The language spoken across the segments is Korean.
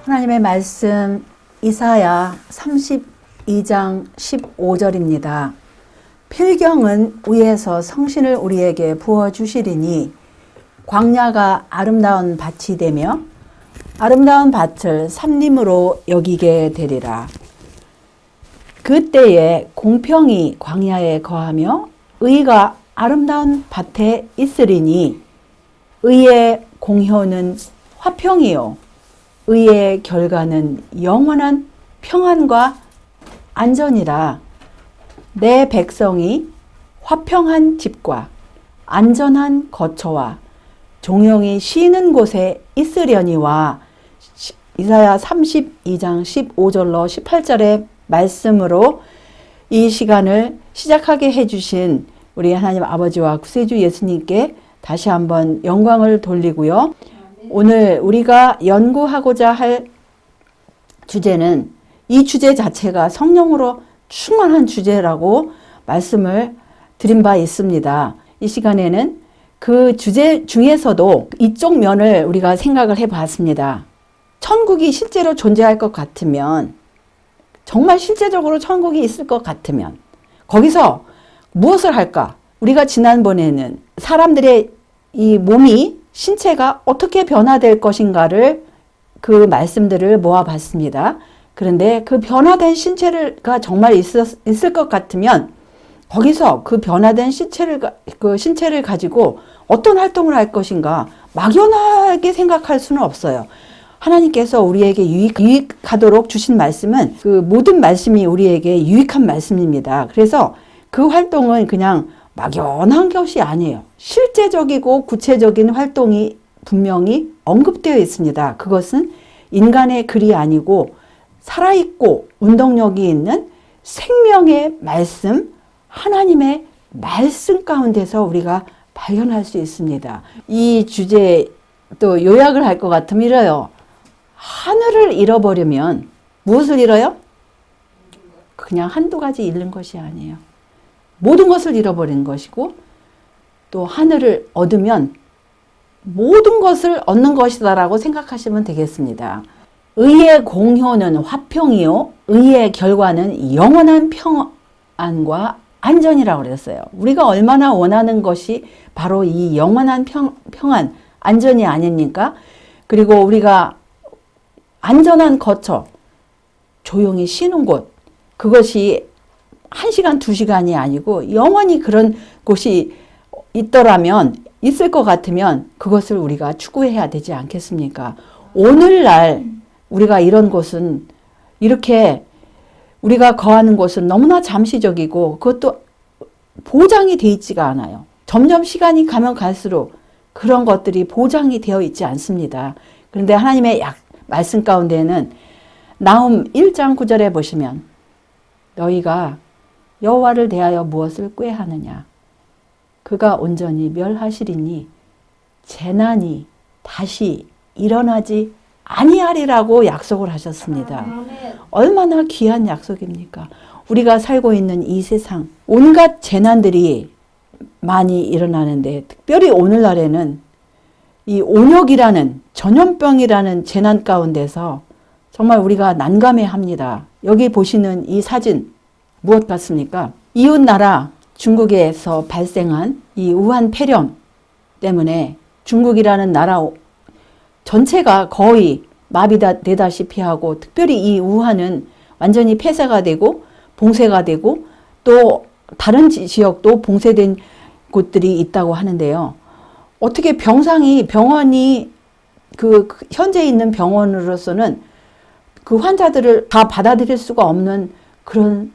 하나님의 말씀 이사야 32장 15절입니다. 필경은 위에서 성신을 우리에게 부어주시리니 광야가 아름다운 밭이 되며 아름다운 밭을 산림으로 여기게 되리라. 그때에 공평이 광야에 거하며 의가 아름다운 밭에 있으리니 의의 공효는 화평이요 의의 결과는 영원한 평안과 안전이라. 내 백성이 화평한 집과 안전한 거처와 종용이 쉬는 곳에 있으려니와. 이사야 32장 15절로 18절의 말씀으로 이 시간을 시작하게 해주신 우리 하나님 아버지와 구세주 예수님께 다시 한번 영광을 돌리고요. 오늘 우리가 연구하고자 할 주제는 이 주제 자체가 성령으로 충만한 주제라고 말씀을 드린 바 있습니다. 이 시간에는 그 주제 중에서도 이쪽 면을 우리가 생각을 해봤습니다. 천국이 실제로 존재할 것 같으면, 정말 실제적으로 천국이 있을 것 같으면 거기서 무엇을 할까? 우리가 지난번에는 사람들의 이 몸이, 신체가 어떻게 변화될 것인가를 그 말씀들을 모아봤습니다. 그런데 그 변화된 신체가 정말 있을 것 같으면 거기서 그 변화된 신체를 가지고 어떤 활동을 할 것인가 막연하게 생각할 수는 없어요. 하나님께서 우리에게 유익하도록 주신 말씀은 그 모든 말씀이 우리에게 유익한 말씀입니다. 그래서 그 활동은 그냥 막연한 것이 아니에요. 실제적이고 구체적인 활동이 분명히 언급되어 있습니다. 그것은 인간의 글이 아니고 살아있고 운동력이 있는 생명의 말씀, 하나님의 말씀 가운데서 우리가 발견할 수 있습니다. 이 주제 또 요약을 할 것 같으면 이래요. 하늘을 잃어버리면 무엇을 잃어요? 그냥 한두 가지 잃는 것이 아니에요. 모든 것을 잃어버린 것이고, 또 하늘을 얻으면 모든 것을 얻는 것이다라고 생각하시면 되겠습니다. 의의 공효는 화평이요 의의 결과는 영원한 평안과 안전이라고 그랬어요. 우리가 얼마나 원하는 것이 바로 이 영원한 평안, 안전이 아닙니까? 그리고 우리가 안전한 거처, 조용히 쉬는 곳, 그것이 1시간, 2시간이 아니고 영원히 그런 곳이 있을 것 같으면 그것을 우리가 추구해야 되지 않겠습니까? 오늘날 우리가 이런 곳은, 이렇게 우리가 거하는 곳은 너무나 잠시적이고 그것도 보장이 되어 있지가 않아요. 점점 시간이 가면 갈수록 그런 것들이 보장이 되어 있지 않습니다. 그런데 하나님의 말씀 가운데는 나훔 1장 9절에 보시면 너희가 여호와를 대하여 무엇을 꾀하느냐? 그가 온전히 멸하시리니 재난이 다시 일어나지 아니하리라고 약속을 하셨습니다. 얼마나 귀한 약속입니까? 우리가 살고 있는 이 세상, 온갖 재난들이 많이 일어나는데 특별히 오늘날에는 이 온역이라는 전염병이라는 재난 가운데서 정말 우리가 난감해합니다. 여기 보시는 이 사진 무엇 같습니까? 이웃나라 중국에서 발생한 이 우한 폐렴 때문에 중국이라는 나라 전체가 거의 마비되다시피 하고, 특별히 이 우한은 완전히 폐쇄가 되고 봉쇄가 되고 또 다른 지역도 봉쇄된 곳들이 있다고 하는데요. 어떻게 병원이 현재 있는 병원으로서는 그 환자들을 다 받아들일 수가 없는 그런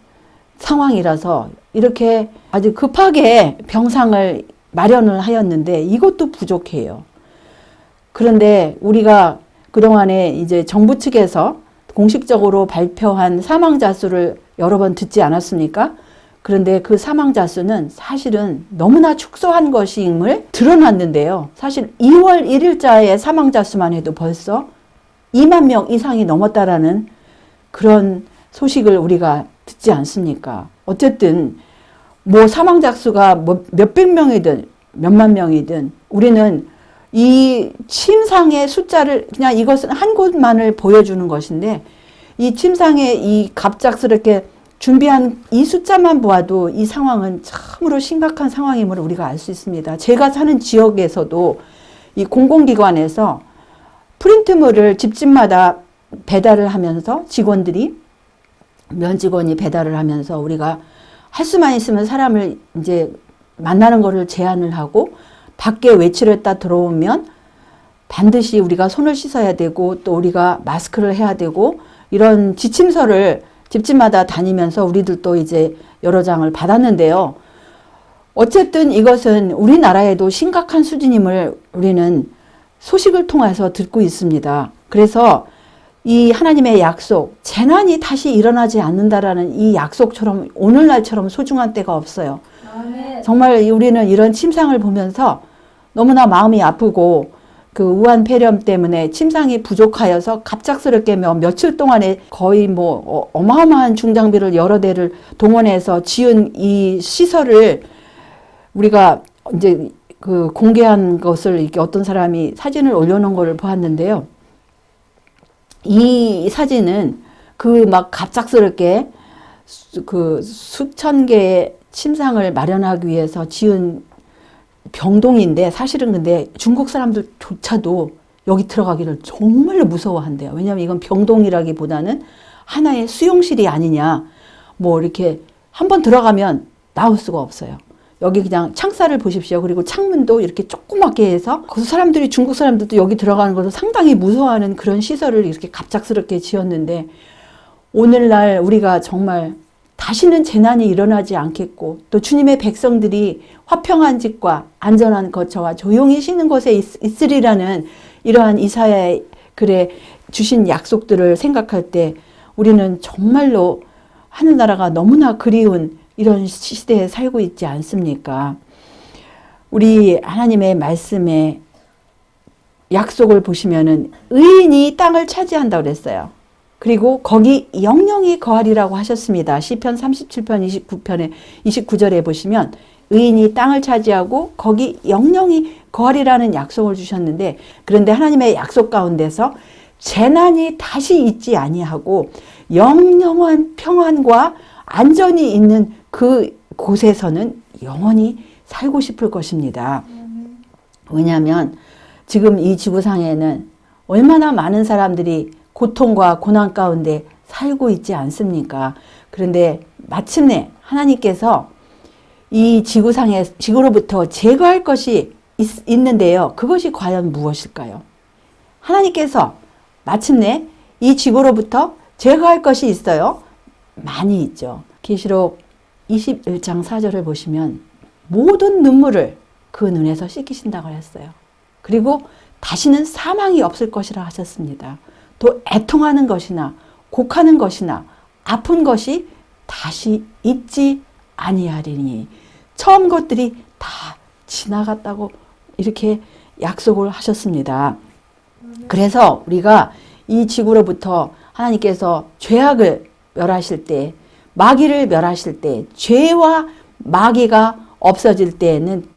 상황이라서 이렇게 아주 급하게 병상을 마련을 하였는데 이것도 부족해요. 그런데 우리가 그동안에 이제 정부 측에서 공식적으로 발표한 사망자 수를 여러 번 듣지 않았습니까? 그런데 그 사망자 수는 사실은 너무나 축소한 것임을 드러났는데요. 사실 2월 1일자의 사망자 수만 해도 벌써 2만 명 이상이 넘었다라는 그런 소식을 우리가 듣지 않습니까? 어쨌든 뭐 사망자 수가 몇백 명이든 몇만 명이든 우리는 이 침상의 숫자를 그냥 이것은 한 곳만을 보여주는 것인데 이 침상에 이 갑작스럽게 준비한 이 숫자만 보아도 이 상황은 참으로 심각한 상황임을 우리가 알 수 있습니다. 제가 사는 지역에서도 이 공공기관에서 프린트물을 집집마다 배달을 하면서 직원들이 면직원이 배달을 하면서 우리가 할 수만 있으면 사람을 이제 만나는 거를 제한을 하고 밖에 외출했다 들어오면 반드시 우리가 손을 씻어야 되고 또 우리가 마스크를 해야 되고 이런 지침서를 집집마다 다니면서 우리들도 이제 여러 장을 받았는데요. 어쨌든 이것은 우리나라에도 심각한 수준임을 우리는 소식을 통해서 듣고 있습니다. 그래서 이 하나님의 약속, 재난이 다시 일어나지 않는다라는 이 약속처럼 오늘날처럼 소중한 때가 없어요. 정말 우리는 이런 침상을 보면서 너무나 마음이 아프고 그 우한폐렴 때문에 침상이 부족하여서 갑작스럽게 며칠 동안에 거의 뭐 어마어마한 중장비를 여러 대를 동원해서 지은 이 시설을 우리가 이제 그 공개한 것을 이렇게 어떤 사람이 사진을 올려놓은 것을 보았는데요. 이 사진은 그 막 갑작스럽게 그 수천 개의 침상을 마련하기 위해서 지은 병동인데 사실은 근데 중국 사람들조차도 여기 들어가기를 정말로 무서워한대요. 왜냐하면 이건 병동이라기보다는 하나의 수용실이 아니냐. 뭐 이렇게 한번 들어가면 나올 수가 없어요. 여기 그냥 창살을 보십시오. 그리고 창문도 이렇게 조그맣게 해서 그 사람들이 중국 사람들도 여기 들어가는 것을 상당히 무서워하는 그런 시설을 이렇게 갑작스럽게 지었는데 오늘날 우리가 정말 다시는 재난이 일어나지 않겠고 또 주님의 백성들이 화평한 집과 안전한 거처와 조용히 쉬는 곳에 있으리라는 이러한 이사야의 글에 주신 약속들을 생각할 때 우리는 정말로 하늘나라가 너무나 그리운 이런 시대에 살고 있지 않습니까? 우리 하나님의 말씀에 약속을 보시면은 의인이 땅을 차지한다고 그랬어요. 그리고 거기 영영이 거하리라고 하셨습니다. 시편 37편 29편에 29절에 보시면 의인이 땅을 차지하고 거기 영영이 거하리라는 약속을 주셨는데 그런데 하나님의 약속 가운데서 재난이 다시 있지 아니하고 영영한 평안과 안전이 있는 그 곳에서는 영원히 살고 싶을 것입니다. 왜냐하면 지금 이 지구상에는 얼마나 많은 사람들이 고통과 고난 가운데 살고 있지 않습니까? 그런데 마침내 하나님께서 이 지구로부터 제거할 것이 있는데요. 그것이 과연 무엇일까요? 하나님께서 마침내 이 지구로부터 제거할 것이 있어요. 많이 있죠. 계시록 21장 4절을 보시면 모든 눈물을 그 눈에서 씻기신다고 했어요. 그리고 다시는 사망이 없을 것이라 하셨습니다. 또 애통하는 것이나 곡하는 것이나 아픈 것이 다시 있지 아니하리니 처음 것들이 다 지나갔다고 이렇게 약속을 하셨습니다. 그래서 우리가 이 지구로부터 하나님께서 죄악을 멸하실 때 마귀를 멸하실 때 죄와 마귀가 없어질 때에는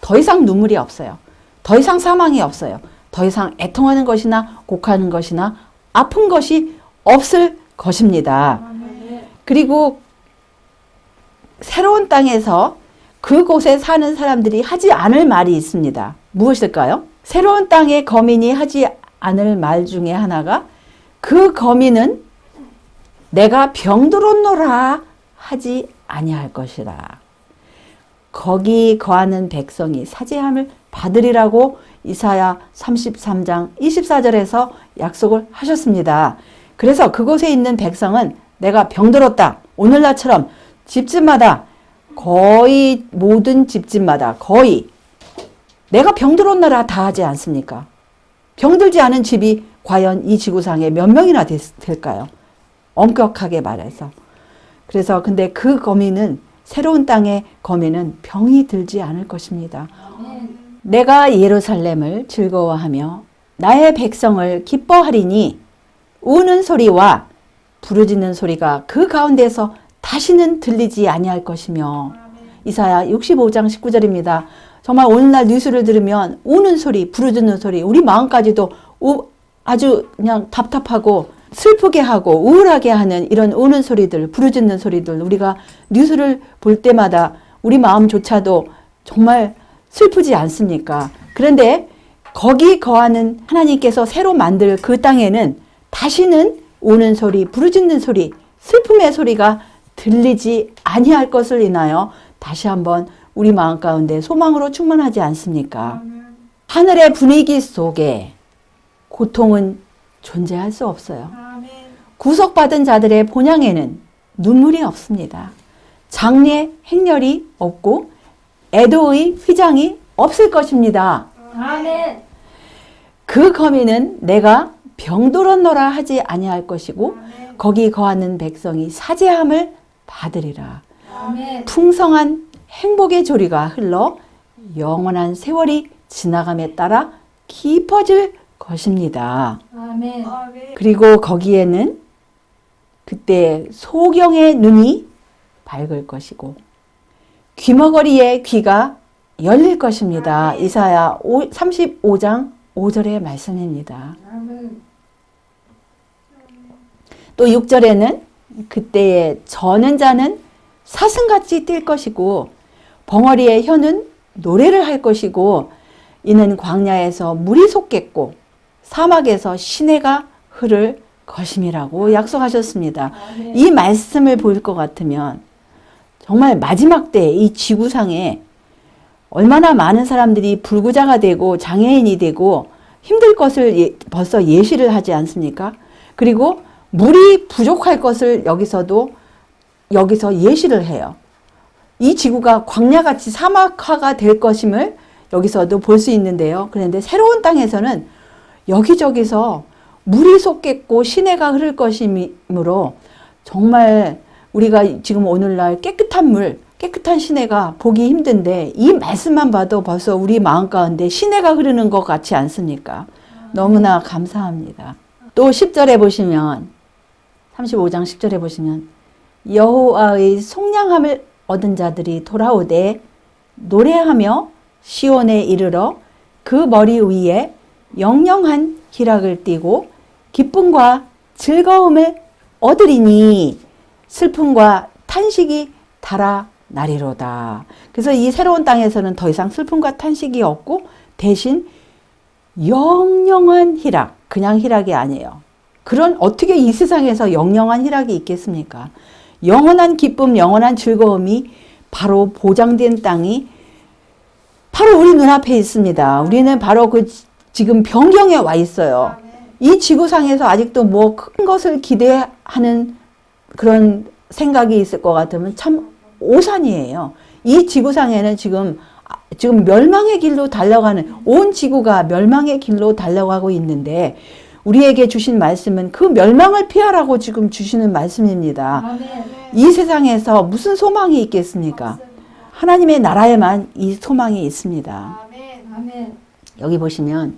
더 이상 눈물이 없어요. 더 이상 사망이 없어요. 더 이상 애통하는 것이나 곡하는 것이나 아픈 것이 없을 것입니다. 그리고 새로운 땅에서 그곳에 사는 사람들이 하지 않을 말이 있습니다. 무엇일까요? 새로운 땅의 거민이 하지 않을 말 중에 하나가 그 거민은 내가 병들었노라 하지 아니할 것이라. 거기 거하는 백성이 사죄함을 받으리라고 이사야 33장 24절에서 약속을 하셨습니다. 그래서 그곳에 있는 백성은 내가 병들었다. 오늘날처럼 집집마다 거의 모든 집집마다 거의 내가 병들었노라 다 하지 않습니까? 병들지 않은 집이 과연 이 지구상에 몇 명이나 될까요? 엄격하게 말해서. 그래서 근데 그 거민은 새로운 땅의 거민은 병이 들지 않을 것입니다. 내가 예루살렘을 즐거워하며 나의 백성을 기뻐하리니 우는 소리와 부르짖는 소리가 그 가운데서 다시는 들리지 아니할 것이며 이사야 65장 19절입니다. 정말 오늘날 뉴스를 들으면 우는 소리, 부르짖는 소리, 우리 마음까지도 아주 그냥 답답하고 슬프게 하고 우울하게 하는 이런 우는 소리들, 부르짖는 소리들, 우리가 뉴스를 볼 때마다 우리 마음조차도 정말 슬프지 않습니까? 그런데 거기 거하는 하나님께서 새로 만들 그 땅에는 다시는 우는 소리, 부르짖는 소리, 슬픔의 소리가 들리지 아니할 것을 인하여 다시 한번 우리 마음 가운데 소망으로 충만하지 않습니까? 하늘의 분위기 속에 고통은 존재할 수 없어요. 구속받은 자들의 본향에는 눈물이 없습니다. 장례 행렬이 없고 애도의 휘장이 없을 것입니다. 아멘. 그 거민은 내가 병들었노라 하지 아니할 것이고 거기 거하는 백성이 사죄함을 받으리라. 아멘. 풍성한 행복의 조리가 흘러 영원한 세월이 지나감에 따라 깊어질 것입니다. 아멘. 그리고 거기에는 그때 소경의 눈이 밝을 것이고 귀머거리의 귀가 열릴 것입니다. 이사야 35장 5절의 말씀입니다. 아멘. 또 6절에는 그때에 저는 자는 사슴같이 뛸 것이고 벙어리의 혀는 노래를 할 것이고 이는 광야에서 물이 솟겠고 사막에서 시내가 흐를 것임이라고 약속하셨습니다. 이 말씀을 볼 것 같으면 정말 마지막 때 이 지구상에 얼마나 많은 사람들이 불구자가 되고 장애인이 되고 힘들 것을 벌써 예시를 하지 않습니까? 그리고 물이 부족할 것을 여기서 예시를 해요. 이 지구가 광야같이 사막화가 될 것임을 여기서도 볼 수 있는데요. 그런데 새로운 땅에서는 여기저기서 물이 솟겠고 시내가 흐를 것이므로 정말 우리가 지금 오늘날 깨끗한 물, 깨끗한 시내가 보기 힘든데 이 말씀만 봐도 벌써 우리 마음 가운데 시내가 흐르는 것 같지 않습니까? 너무나 감사합니다. 또 10절에 보시면 35장 10절에 보시면 여호와의 속량함을 얻은 자들이 돌아오되 노래하며 시온에 이르러 그 머리 위에 영영한 기락을 띠고 기쁨과 즐거움을 얻으리니 슬픔과 탄식이 달아나리로다. 그래서 이 새로운 땅에서는 더 이상 슬픔과 탄식이 없고 대신 영영한 희락, 그냥 희락이 아니에요. 그런 어떻게 이 세상에서 영영한 희락이 있겠습니까? 영원한 기쁨, 영원한 즐거움이 바로 보장된 땅이 바로 우리 눈앞에 있습니다. 우리는 바로 그 지금 변경에 와 있어요. 이 지구상에서 아직도 뭐 큰 것을 기대하는 그런 생각이 있을 것 같으면 참 오산이에요. 이 지구상에는 지금 멸망의 길로 달려가는, 온 지구가 멸망의 길로 달려가고 있는데 우리에게 주신 말씀은 그 멸망을 피하라고 지금 주시는 말씀입니다. 아멘. 이 세상에서 무슨 소망이 있겠습니까? 하나님의 나라에만 이 소망이 있습니다. 아멘. 여기 보시면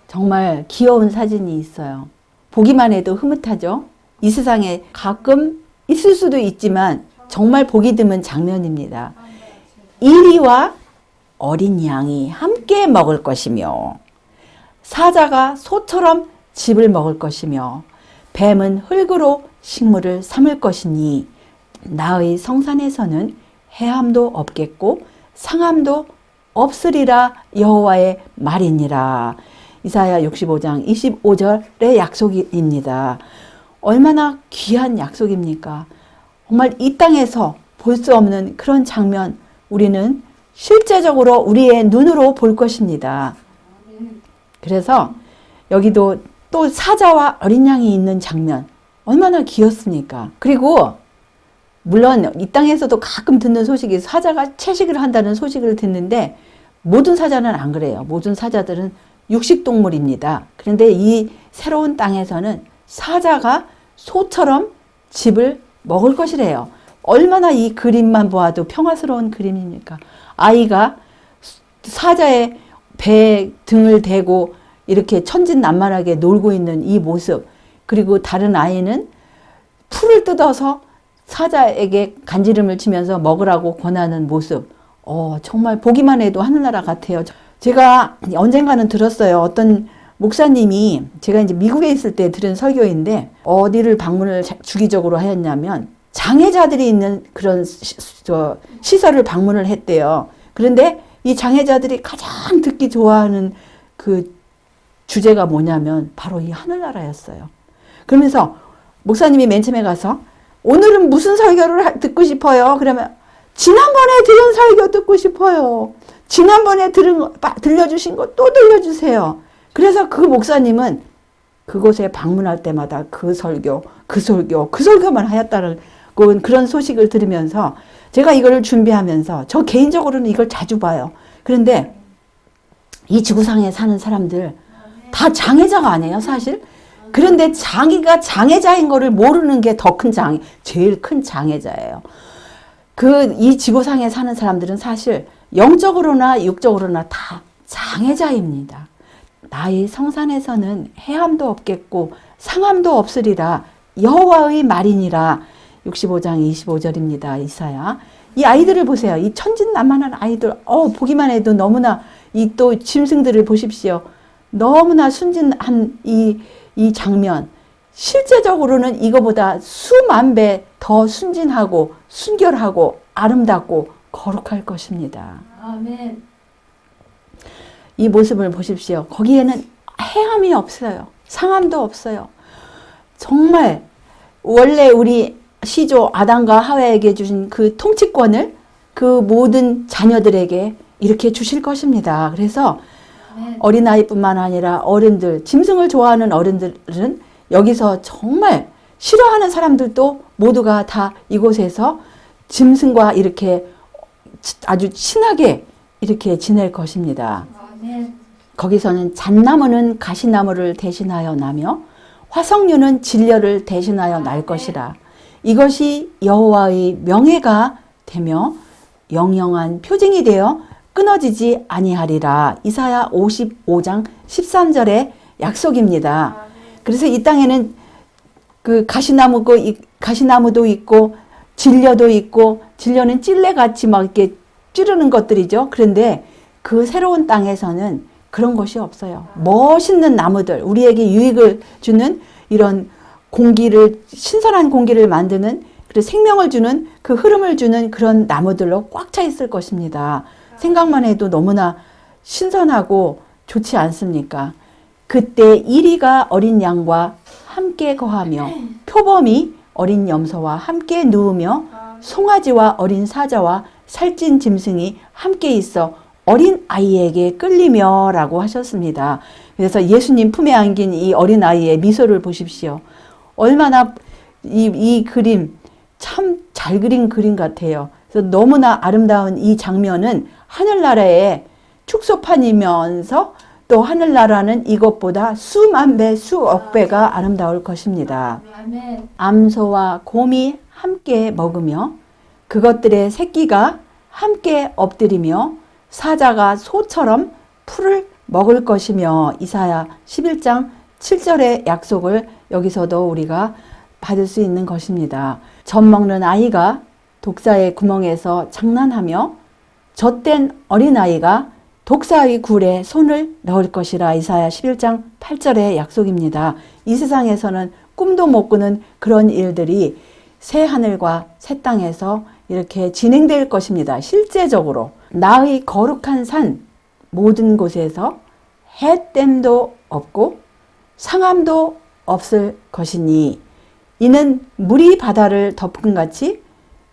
정말 귀여운 사진이 있어요. 보기만 해도 흐뭇하죠? 이 세상에 가끔 있을 수도 있지만 정말 보기 드문 장면입니다. 이리와 어린 양이 함께 먹을 것이며 사자가 소처럼 즙을 먹을 것이며 뱀은 흙으로 식물을 삼을 것이니 나의 성산에서는 해함도 없겠고 상함도 없으리라 여호와의 말이니라. 이사야 65장 25절의 약속입니다. 얼마나 귀한 약속입니까? 정말 이 땅에서 볼 수 없는 그런 장면 우리는 실제적으로 우리의 눈으로 볼 것입니다. 그래서 여기도 또 사자와 어린 양이 있는 장면 얼마나 귀엽습니까? 그리고 물론 이 땅에서도 가끔 듣는 소식이 사자가 채식을 한다는 소식을 듣는데 모든 사자는 안 그래요. 모든 사자들은 육식동물입니다. 그런데 이 새로운 땅에서는 사자가 소처럼 즙을 먹을 것이래요. 얼마나 이 그림만 보아도 평화스러운 그림입니까? 아이가 사자의 배 등을 대고 이렇게 천진난만하게 놀고 있는 이 모습, 그리고 다른 아이는 풀을 뜯어서 사자에게 간지름을 치면서 먹으라고 권하는 모습, 정말 보기만 해도 하늘나라 같아요. 제가 언젠가는 들었어요. 어떤 목사님이, 제가 이제 미국에 있을 때 들은 설교인데, 어디를 방문을 주기적으로 하였냐면, 장애자들이 있는 그런 시설을 방문을 했대요. 그런데 이 장애자들이 가장 듣기 좋아하는 그 주제가 뭐냐면, 바로 이 하늘나라였어요. 그러면서 목사님이 맨 처음에 가서, 오늘은 무슨 설교를 듣고 싶어요? 그러면, 지난번에 들은 설교 듣고 싶어요. 지난번에 들려주신 거 또 들려주세요. 그래서 그 목사님은 그곳에 방문할 때마다 그 설교만 하였다는 그런 소식을 들으면서 제가 이걸 준비하면서 저 개인적으로는 이걸 자주 봐요. 그런데 이 지구상에 사는 사람들 다 장애자가 아니에요, 사실. 그런데 자기가 장애자인 거를 모르는 게 더 큰 제일 큰 장애자예요. 이 지구상에 사는 사람들은 사실 영적으로나 육적으로나 다 장애자입니다. 나의 성산에서는 해함도 없겠고 상함도 없으리라 여호와의 말이니라. 65장 25절입니다. 이사야. 이 아이들을 보세요. 이 천진난만한 아이들, 보기만 해도 너무나, 이 또 짐승들을 보십시오. 너무나 순진한 이 장면. 실제적으로는 이거보다 수만 배 더 순진하고 순결하고 아름답고 거룩할 것입니다. 아멘. 이 모습을 보십시오. 거기에는 해함이 없어요. 상함도 없어요. 정말 원래 우리 시조 아담과 하와에게 주신 그 통치권을 그 모든 자녀들에게 이렇게 주실 것입니다. 그래서 아멘. 어린아이뿐만 아니라 어른들, 짐승을 좋아하는 어른들은 여기서 정말 싫어하는 사람들도 모두가 다 이곳에서 짐승과 이렇게 아주 친하게 이렇게 지낼 것입니다. 아멘. 거기서는 잣나무는 가시나무를 대신하여 나며 화석류는 진려를 대신하여 날 것이라. 이것이 여호와의 명예가 되며 영영한 표징이 되어 끊어지지 아니하리라. 이사야 55장 13절의 약속입니다. 그래서 이 땅에는 그 가시나무도 있고 진려도 있고, 진려는 찔레같이 막 이렇게 찌르는 것들이죠. 그런데 그 새로운 땅에서는 그런 것이 없어요. 멋있는 나무들, 우리에게 유익을 주는 이런 신선한 공기를 만드는, 그리고 생명을 주는, 그 흐름을 주는 그런 나무들로 꽉 차 있을 것입니다. 생각만 해도 너무나 신선하고 좋지 않습니까? 그때 이리가 어린 양과 함께 거하며 표범이 어린 염소와 함께 누우며 송아지와 어린 사자와 살찐 짐승이 함께 있어 어린 아이에게 끌리며 라고 하셨습니다. 그래서 예수님 품에 안긴 이 어린 아이의 미소를 보십시오. 얼마나 이 그림 참 잘 그린 그림 같아요. 그래서 너무나 아름다운 이 장면은 하늘나라의 축소판이면서 또 하늘나라는 이것보다 수만 배, 수억 배가 아름다울 것입니다. 아멘. 암소와 곰이 함께 먹으며 그것들의 새끼가 함께 엎드리며 사자가 소처럼 풀을 먹을 것이며. 이사야 11장 7절의 약속을 여기서도 우리가 받을 수 있는 것입니다. 젖 먹는 아이가 독사의 구멍에서 장난하며 젖된 어린아이가 독사의 굴에 손을 넣을 것이라. 이사야 11장 8절의 약속입니다. 이 세상에서는 꿈도 못 꾸는 그런 일들이 새 하늘과 새 땅에서 이렇게 진행될 것입니다. 실제적으로 나의 거룩한 산 모든 곳에서 해댐도 없고 상함도 없을 것이니 이는 물이 바다를 덮은 같이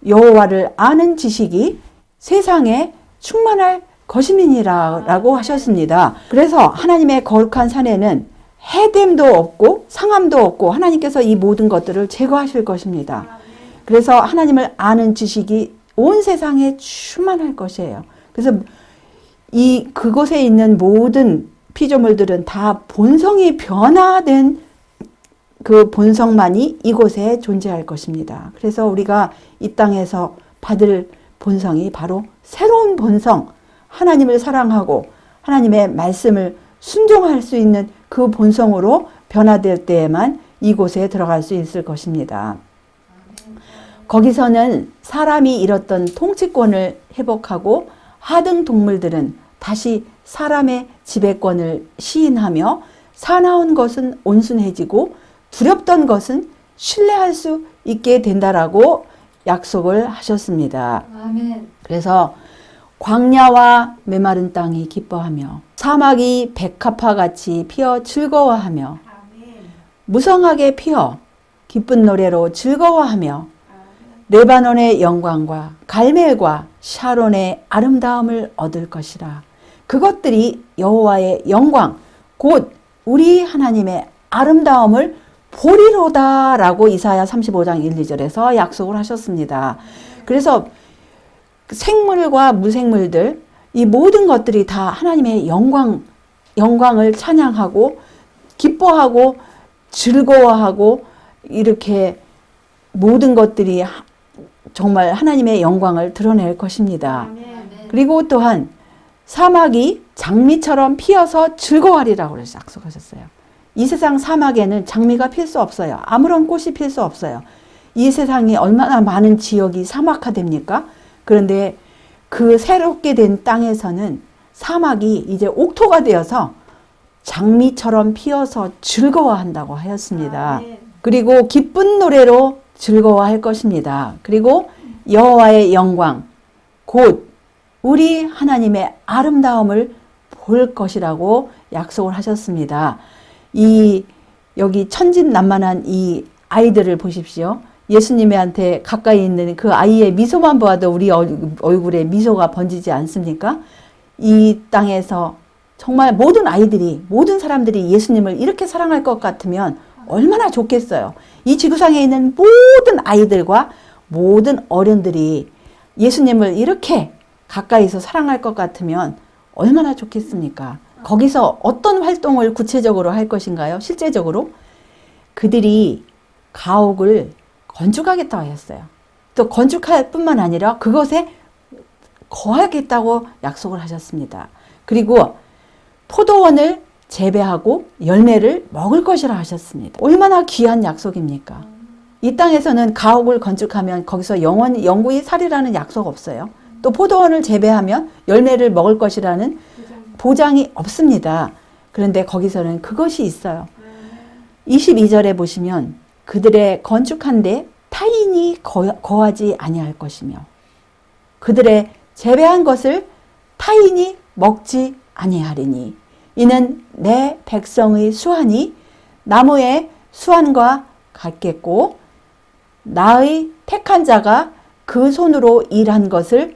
여호와를 아는 지식이 세상에 충만할 것임이니라 라고 하셨습니다. 그래서 하나님의 거룩한 산에는 해댐도 없고 상함도 없고 하나님께서 이 모든 것들을 제거하실 것입니다. 그래서 하나님을 아는 지식이 온 세상에 충만할 것이에요. 그래서 그곳에 있는 모든 피조물들은 다 본성이 변화된 그 본성만이 이곳에 존재할 것입니다. 그래서 우리가 이 땅에서 받을 본성이 바로 새로운 본성, 하나님을 사랑하고 하나님의 말씀을 순종할 수 있는 그 본성으로 변화될 때에만 이곳에 들어갈 수 있을 것입니다. 거기서는 사람이 잃었던 통치권을 회복하고 하등 동물들은 다시 사람의 지배권을 시인하며 사나운 것은 온순해지고 두렵던 것은 신뢰할 수 있게 된다라고 약속을 하셨습니다. 아멘. 그래서 광야와 메마른 땅이 기뻐하며 사막이 백합화 같이 피어 즐거워하며 무성하게 피어 기쁜 노래로 즐거워하며 레바논의 영광과 갈멜과 샤론의 아름다움을 얻을 것이라. 그것들이 여호와의 영광 곧 우리 하나님의 아름다움을 보리로다라고 이사야 35장 1, 2절에서 약속을 하셨습니다. 그래서 생물과 무생물들 이 모든 것들이 다 하나님의 영광을 찬양하고 기뻐하고 즐거워하고 이렇게 모든 것들이 정말 하나님의 영광을 드러낼 것입니다. 그리고 또한 사막이 장미처럼 피어서 즐거워하리라고 그래서 약속하셨어요. 이 세상 사막에는 장미가 필 수 없어요. 아무런 꽃이 필 수 없어요. 이 세상이 얼마나 많은 지역이 사막화됩니까? 그런데 그 새롭게 된 땅에서는 사막이 이제 옥토가 되어서 장미처럼 피어서 즐거워한다고 하였습니다. 그리고 기쁜 노래로 즐거워할 것입니다. 그리고 여호와의 영광 곧 우리 하나님의 아름다움을 볼 것이라고 약속을 하셨습니다. 여기 천진난만한 이 아이들을 보십시오. 예수님한테 가까이 있는 그 아이의 미소만 보아도 우리 얼굴에 미소가 번지지 않습니까? 이 땅에서 정말 모든 사람들이 예수님을 이렇게 사랑할 것 같으면 얼마나 좋겠어요. 이 지구상에 있는 모든 아이들과 모든 어른들이 예수님을 이렇게 가까이서 사랑할 것 같으면 얼마나 좋겠습니까? 거기서 어떤 활동을 구체적으로 할 것인가요? 실제적으로 그들이 가옥을 건축하겠다고 했어요. 또 건축할 뿐만 아니라 그것에 거하겠다고 약속을 하셨습니다. 그리고 포도원을 재배하고 열매를 먹을 것이라 하셨습니다. 얼마나 귀한 약속입니까? 이 땅에서는 가옥을 건축하면 거기서 영구히 살이라는 약속 없어요. 또 포도원을 재배하면 열매를 먹을 것이라는 보장이 없습니다. 그런데 거기서는 그것이 있어요. 22절에 보시면 그들의 건축한 데 타인이 거하지 아니할 것이며 그들의 재배한 것을 타인이 먹지 아니하리니 이는 내 백성의 수완이 나무의 수완과 같겠고 나의 택한 자가 그 손으로 일한 것을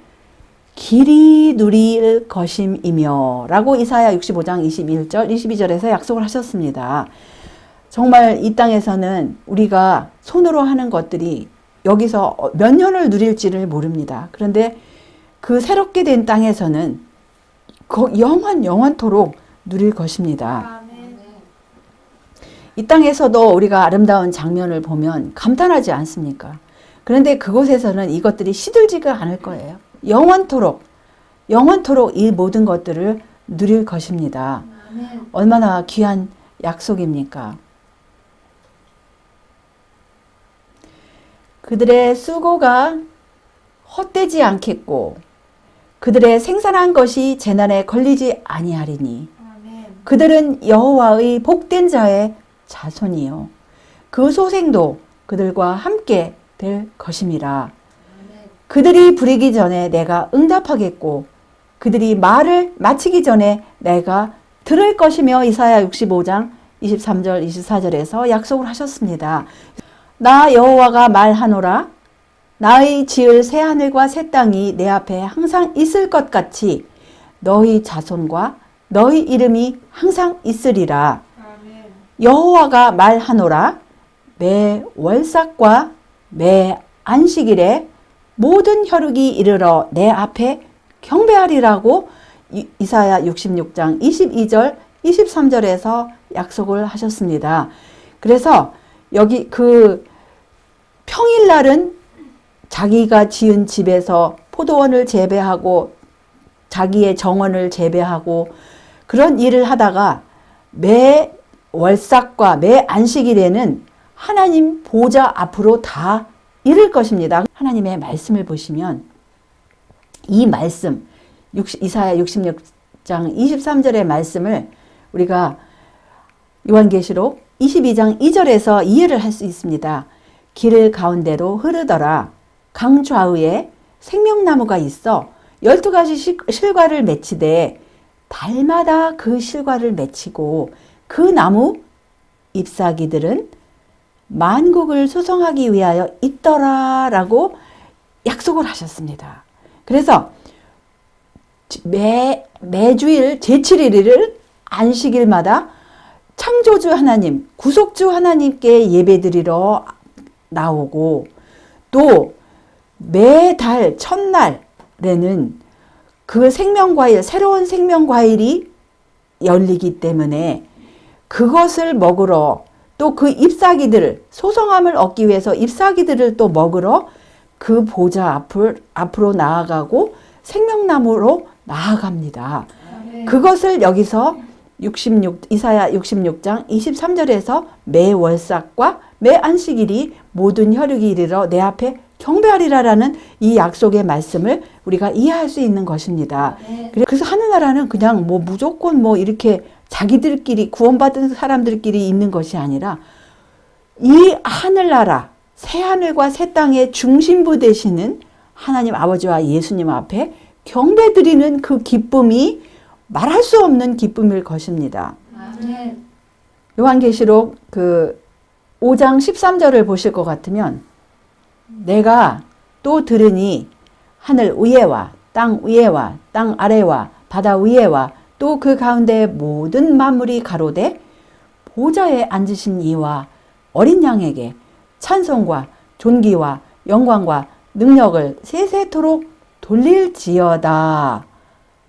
길이 누릴 것임이며 라고 이사야 65장 21절 22절에서 약속을 하셨습니다. 정말 이 땅에서는 우리가 손으로 하는 것들이 여기서 몇 년을 누릴지를 모릅니다. 그런데 그 새롭게 된 땅에서는 영원토록 누릴 것입니다. 이 땅에서도 우리가 아름다운 장면을 보면 감탄하지 않습니까? 그런데 그곳에서는 이것들이 시들지가 않을 거예요. 영원토록 이 모든 것들을 누릴 것입니다. 얼마나 귀한 약속입니까? 그들의 수고가 헛되지 않겠고 그들의 생산한 것이 재난에 걸리지 아니하리니 그들은 여호와의 복된 자의 자손이요 그 소생도 그들과 함께 될 것임이라. 그들이 부리기 전에 내가 응답하겠고 그들이 말을 마치기 전에 내가 들을 것이며 이사야 65장 23절 24절에서 약속을 하셨습니다. 나 여호와가 말하노라 나의 지을 새 하늘과 새 땅이 내 앞에 항상 있을 것 같이 너희 자손과 너희 이름이 항상 있으리라. 여호와가 말하노라 매 월삭과 매 안식일에 모든 혈육이 이르러 내 앞에 경배하리라고 이사야 66장 22절 23절에서 약속을 하셨습니다. 그래서 여기 그 평일날은 자기가 지은 집에서 포도원을 재배하고 자기의 정원을 재배하고 그런 일을 하다가 매 월삭과 매 안식일에는 하나님 보좌 앞으로 다 이를 것입니다. 하나님의 말씀을 보시면 이 말씀 이사야 66장 23절의 말씀을 우리가 요한계시록 22장 2절에서 이해를 할 수 있습니다. 길 가운데로 흐르더라. 강 좌우에 생명나무가 있어 12가지 실과를 맺히되 달마다 그 실과를 맺히고 그 나무 잎사귀들은 만국을 소성하기 위하여 있더라 라고 약속을 하셨습니다. 그래서 매주일 제7일을 안식일마다 창조주 하나님, 구속주 하나님께 예배드리러 나오고 또 매달 첫날에는 그 생명과일, 새로운 생명과일이 열리기 때문에 그것을 먹으러 또 그 잎사귀들을 소성함을 얻기 위해서 잎사귀들을 또 먹으러 그 보좌 앞으로 나아가고 생명나무로 나아갑니다. 그것을 여기서 이사야 66장 23절에서 매 월삭과 매 안식일이 모든 혈육이 이르러 내 앞에 경배하리라라는 이 약속의 말씀을 우리가 이해할 수 있는 것입니다. 그래서 하늘나라는 그냥 뭐 무조건 뭐 이렇게 자기들끼리 구원받은 사람들끼리 있는 것이 아니라 이 하늘나라 새하늘과 새 땅의 중심부 되시는 하나님 아버지와 예수님 앞에 경배드리는 그 기쁨이 말할 수 없는 기쁨일 것입니다. 아멘. 요한계시록 그 5장 13절을 보실 것 같으면 내가 또 들으니 하늘 위에와 땅 위에와 땅 아래와 바다 위에와 또 그 가운데 모든 만물이 가로되 보좌에 앉으신 이와 어린 양에게 찬송과 존귀와 영광과 능력을 세세토록 돌릴지어다.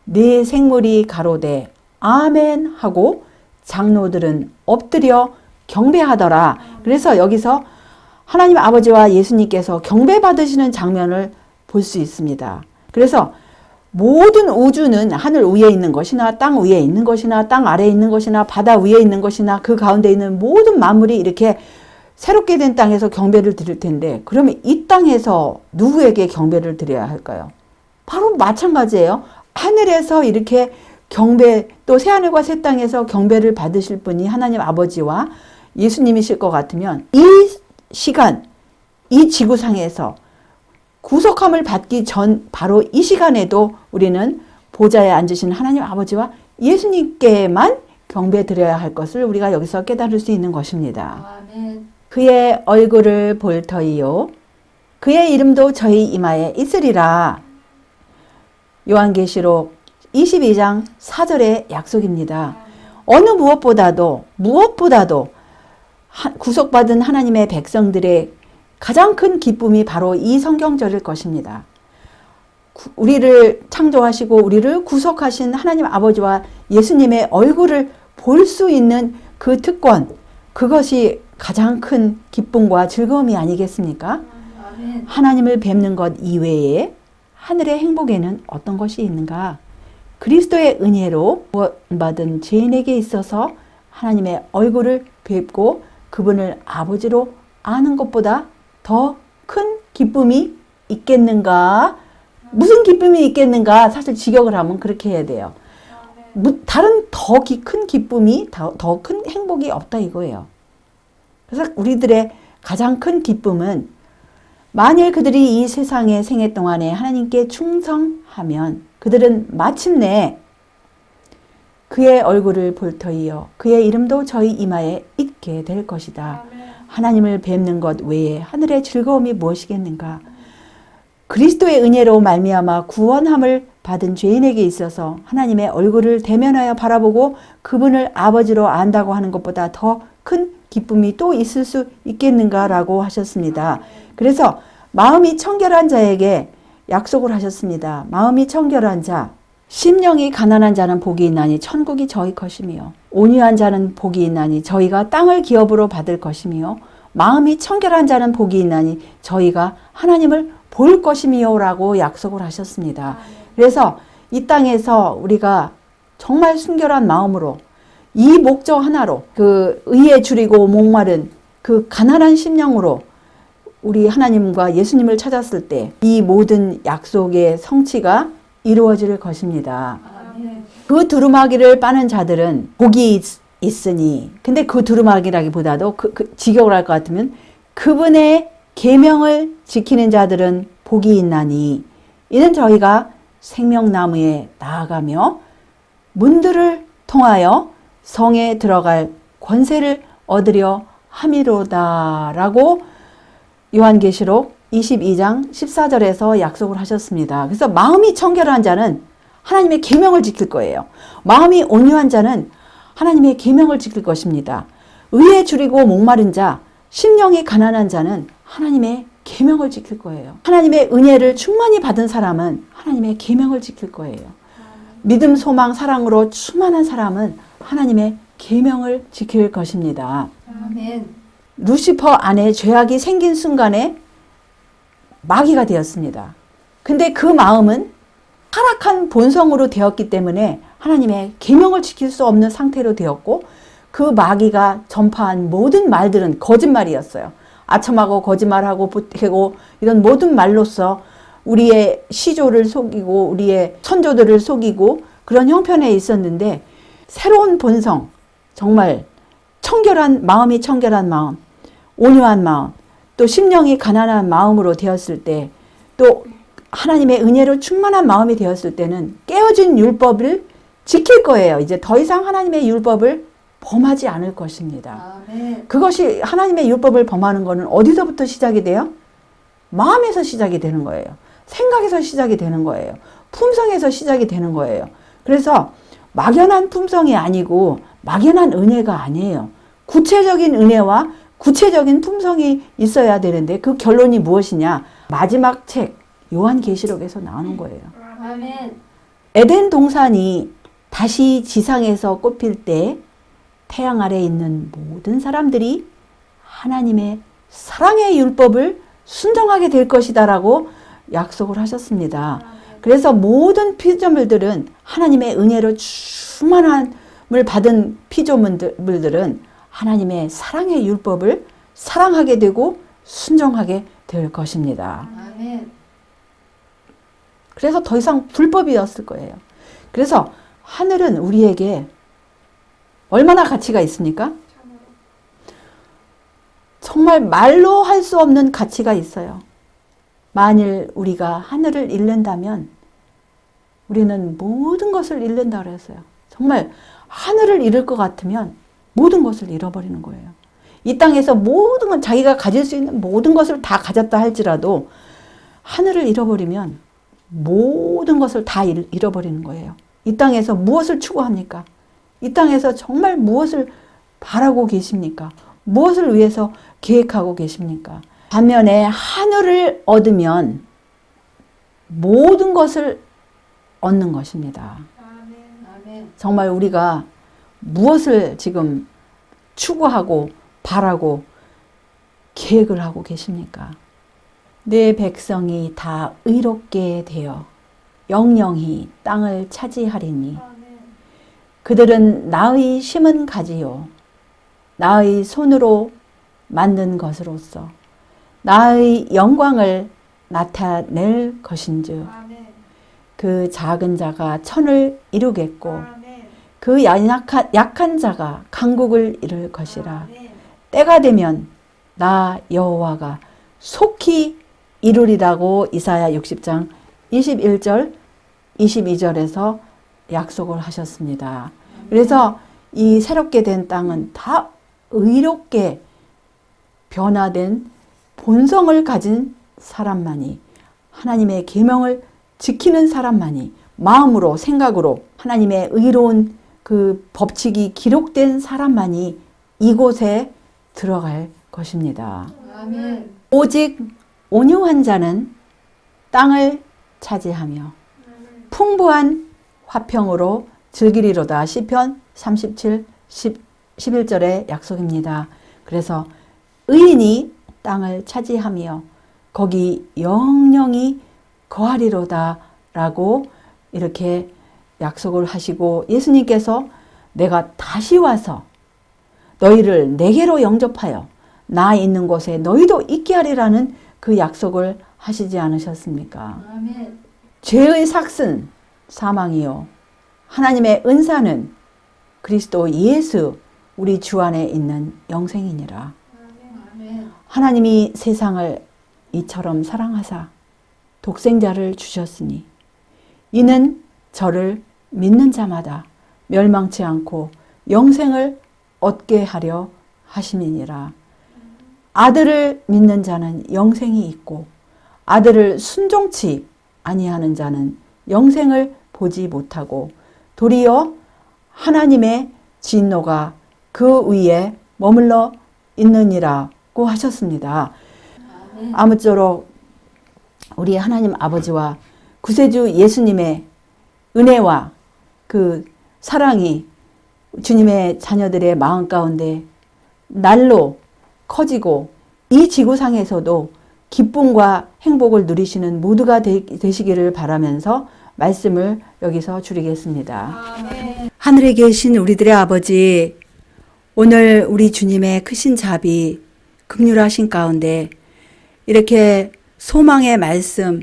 네 생물이 가로되 아멘 하고 장로들은 엎드려 경배하더라. 그래서 여기서 하나님 아버지와 예수님께서 경배받으시는 장면을 볼 수 있습니다. 그래서 모든 우주는 하늘 위에 있는 것이나 땅 위에 있는 것이나 땅 아래에 있는 것이나 바다 위에 있는 것이나 그 가운데 있는 모든 만물이 이렇게 새롭게 된 땅에서 경배를 드릴 텐데 그러면 이 땅에서 누구에게 경배를 드려야 할까요? 바로 마찬가지예요. 하늘에서 이렇게 경배 또 새하늘과 새 땅에서 경배를 받으실 분이 하나님 아버지와 예수님이실 것 같으면 이 시간 이 지구상에서 구속함을 받기 전 바로 이 시간에도 우리는 보좌에 앉으신 하나님 아버지와 예수님께만 경배 드려야 할 것을 우리가 여기서 깨달을 수 있는 것입니다. 아멘. 그의 얼굴을 볼 터이요 그의 이름도 저희 이마에 있으리라. 요한계시록 22장 4절의 약속입니다. 어느 무엇보다도 구속받은 하나님의 백성들의 가장 큰 기쁨이 바로 이 성경절일 것입니다. 우리를 창조하시고 우리를 구속하신 하나님 아버지와 예수님의 얼굴을 볼 수 있는 그 특권, 그것이 가장 큰 기쁨과 즐거움이 아니겠습니까? 아멘. 하나님을 뵙는 것 이외에 하늘의 행복에는 어떤 것이 있는가? 그리스도의 은혜로 구원받은 죄인에게 있어서 하나님의 얼굴을 뵙고 그분을 아버지로 아는 것보다 더 큰 기쁨이 있겠는가? 무슨 기쁨이 있겠는가? 사실 직역을 하면 그렇게 해야 돼요. 다른 더 큰 기쁨이, 더 큰 행복이 없다 이거예요. 그래서 우리들의 가장 큰 기쁨은 만일 그들이 이 세상의 생애 동안에 하나님께 충성하면 그들은 마침내 그의 얼굴을 볼 터이요 그의 이름도 저희 이마에 있게 될 것이다. 하나님을 뵙는 것 외에 하늘의 즐거움이 무엇이겠는가? 그리스도의 은혜로 말미암아 구원함을 받은 죄인에게 있어서 하나님의 얼굴을 대면하여 바라보고 그분을 아버지로 안다고 하는 것보다 더 큰 기쁨이 또 있을 수 있겠는가라고 하셨습니다. 그래서 마음이 청결한 자에게 약속을 하셨습니다. 마음이 청결한 자, 심령이 가난한 자는 복이 있나니 천국이 저희 것이며 온유한 자는 복이 있나니 저희가 땅을 기업으로 받을 것이며 마음이 청결한 자는 복이 있나니 저희가 하나님을 볼 것이며 라고 약속을 하셨습니다. 그래서 이 땅에서 우리가 정말 순결한 마음으로 이 목적 하나로 그 의에 줄이고 목마른 그 가난한 심령으로 우리 하나님과 예수님을 찾았을 때 이 모든 약속의 성취가 이루어질 것입니다. 아멘. 그 두루마기를 빠는 자들은 복이 있으니, 근데 그 두루마기라기보다도 직역을 할 것 같으면 그분의 계명을 지키는 자들은 복이 있나니 이는 저희가 생명나무에 나아가며 문들을 통하여 성에 들어갈 권세를 얻으려 함이로다 라고 요한계시록 22장 14절에서 약속을 하셨습니다. 그래서 마음이 청결한 자는 하나님의 계명을 지킬 거예요. 마음이 온유한 자는 하나님의 계명을 지킬 것입니다. 의에 줄이고 목마른 자, 심령이 가난한 자는 하나님의 계명을 지킬 거예요. 하나님의 은혜를 충만히 받은 사람은 하나님의 계명을 지킬 거예요. 믿음, 소망, 사랑으로 충만한 사람은 하나님의 계명을 지킬 것입니다. 아멘. 루시퍼 안에 죄악이 생긴 순간에 마귀가 되었습니다. 근데 그 마음은 타락한 본성으로 되었기 때문에 하나님의 계명을 지킬 수 없는 상태로 되었고, 그 마귀가 전파한 모든 말들은 거짓말이었어요. 아첨하고 거짓말하고 보태고 이런 모든 말로써 우리의 시조를 속이고 우리의 선조들을 속이고 그런 형편에 있었는데, 새로운 본성, 정말 청결한 마음이 청결한 마음, 온유한 마음, 또 심령이 가난한 마음으로 되었을 때, 또 하나님의 은혜로 충만한 마음이 되었을 때는 깨어진 율법을 지킬 거예요. 이제 더 이상 하나님의 율법을 범하지 않을 것입니다. 아멘. 그것이 하나님의 율법을 범하는 것은 어디서부터 시작이 돼요? 마음에서 시작이 되는 거예요. 생각에서 시작이 되는 거예요. 품성에서 시작이 되는 거예요. 그래서 막연한 품성이 아니고 막연한 은혜가 아니에요. 구체적인 은혜와 구체적인 품성이 있어야 되는데 그 결론이 무엇이냐? 마지막 책 요한계시록에서 나오는 거예요. 아멘. 에덴 동산이 다시 지상에서 꽃필 때 태양 아래에 있는 모든 사람들이 하나님의 사랑의 율법을 순종하게 될 것이다라고 약속을 하셨습니다. 그래서 모든 피조물들은 하나님의 은혜로 충만함을 받은 피조물들은 하나님의 사랑의 율법을 사랑하게 되고 순종하게 될 것입니다. 아멘. 그래서 더 이상 불법이었을 거예요. 그래서 하늘은 우리에게 얼마나 가치가 있습니까? 정말 말로 할 수 없는 가치가 있어요. 만일 우리가 하늘을 잃는다면 우리는 모든 것을 잃는다 그랬어요. 정말 하늘을 잃을 것 같으면 모든 것을 잃어버리는 거예요. 이 땅에서 모든 건 자기가 가질 수 있는 모든 것을 다 가졌다 할지라도 하늘을 잃어버리면 모든 것을 다 잃어버리는 거예요. 이 땅에서 무엇을 추구합니까? 이 땅에서 정말 무엇을 바라고 계십니까? 무엇을 위해서 계획하고 계십니까? 반면에 하늘을 얻으면 모든 것을 얻는 것입니다. 아멘. 정말 우리가 무엇을 지금 추구하고 바라고 계획을 하고 계십니까? 내 백성이 다 의롭게 되어 영영히 땅을 차지하리니 그들은 나의 심은 가지요 나의 손으로 만든 것으로서 나의 영광을 나타낼 것인즉 그 작은 자가 천을 이루겠고 그 약한 자가 강국을 이룰 것이라. 때가 되면 나 여호와가 속히 이루리라고 이사야 60장 21절 22절에서 약속을 하셨습니다. 그래서 이 새롭게 된 땅은 다 의롭게 변화된 본성을 가진 사람만이, 하나님의 계명을 지키는 사람만이, 마음으로 생각으로 하나님의 의로운 그 법칙이 기록된 사람만이 이곳에 들어갈 것입니다. 아멘. 오직 온유한 자는 땅을 차지하며 풍부한 화평으로 즐기리로다. 시편 37, 11절의 약속입니다. 그래서 의인이 땅을 차지하며 거기 영영히 거하리로다 라고 이렇게 약속을 하시고, 예수님께서 내가 다시 와서 너희를 내게로 영접하여 나 있는 곳에 너희도 있게 하리라는 그 약속을 하시지 않으셨습니까? 아멘. 죄의 삭슨, 사망이요 하나님의 은사는 그리스도 예수 우리 주 안에 있는 영생이니라. 아멘. 하나님이 세상을 이처럼 사랑하사 독생자를 주셨으니 이는 저를 믿는 자마다 멸망치 않고 영생을 얻게 하려 하심이니라. 아들을 믿는 자는 영생이 있고 아들을 순종치 아니하는 자는 영생을 보지 못하고 도리어 하나님의 진노가 그 위에 머물러 있느니라고 하셨습니다. 아멘. 아무쪼록 우리 하나님 아버지와 구세주 예수님의 은혜와 그 사랑이 주님의 자녀들의 마음 가운데 날로 커지고 이 지구상에서도 기쁨과 행복을 누리시는 모두가 되시기를 바라면서 말씀을 여기서 줄이겠습니다. 아멘. 하늘에 계신 우리들의 아버지, 오늘 우리 주님의 크신 자비, 긍휼하신 가운데 이렇게 소망의 말씀,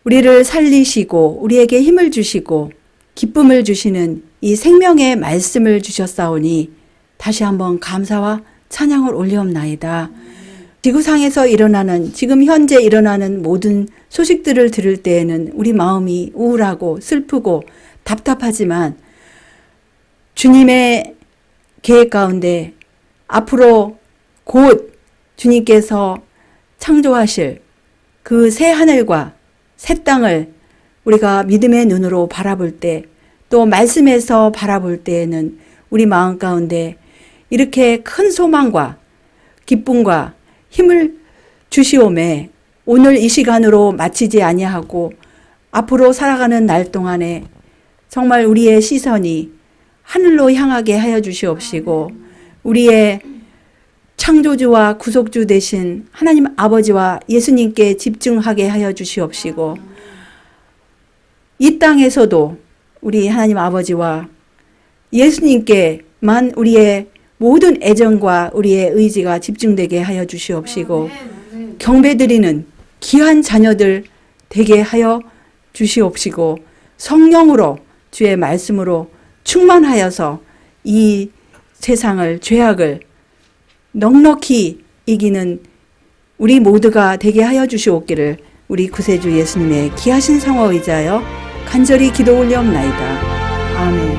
우리를 살리시고 우리에게 힘을 주시고 기쁨을 주시는 이 생명의 말씀을 주셨사오니 다시 한번 감사와 찬양을 올리옵나이다. 지구상에서 일어나는, 지금 현재 일어나는 모든 소식들을 들을 때에는 우리 마음이 우울하고 슬프고 답답하지만 주님의 계획 가운데 앞으로 곧 주님께서 창조하실 그 새 하늘과 새 땅을 우리가 믿음의 눈으로 바라볼 때, 또 말씀에서 바라볼 때에는 우리 마음 가운데 이렇게 큰 소망과 기쁨과 힘을 주시오매 오늘 이 시간으로 마치지 아니하고 앞으로 살아가는 날 동안에 정말 우리의 시선이 하늘로 향하게 하여 주시옵시고 우리의 창조주와 구속주 되신 하나님 아버지와 예수님께 집중하게 하여 주시옵시고 이 땅에서도 우리 하나님 아버지와 예수님께만 우리의 모든 애정과 우리의 의지가 집중되게 하여 주시옵시고 경배드리는 귀한 자녀들 되게 하여 주시옵시고 성령으로 주의 말씀으로 충만하여서 이 세상을 죄악을 넉넉히 이기는 우리 모두가 되게 하여 주시옵기를 우리 구세주 예수님의 귀하신 성화 의지하여 간절히 기도 올리옵나이다. 아멘.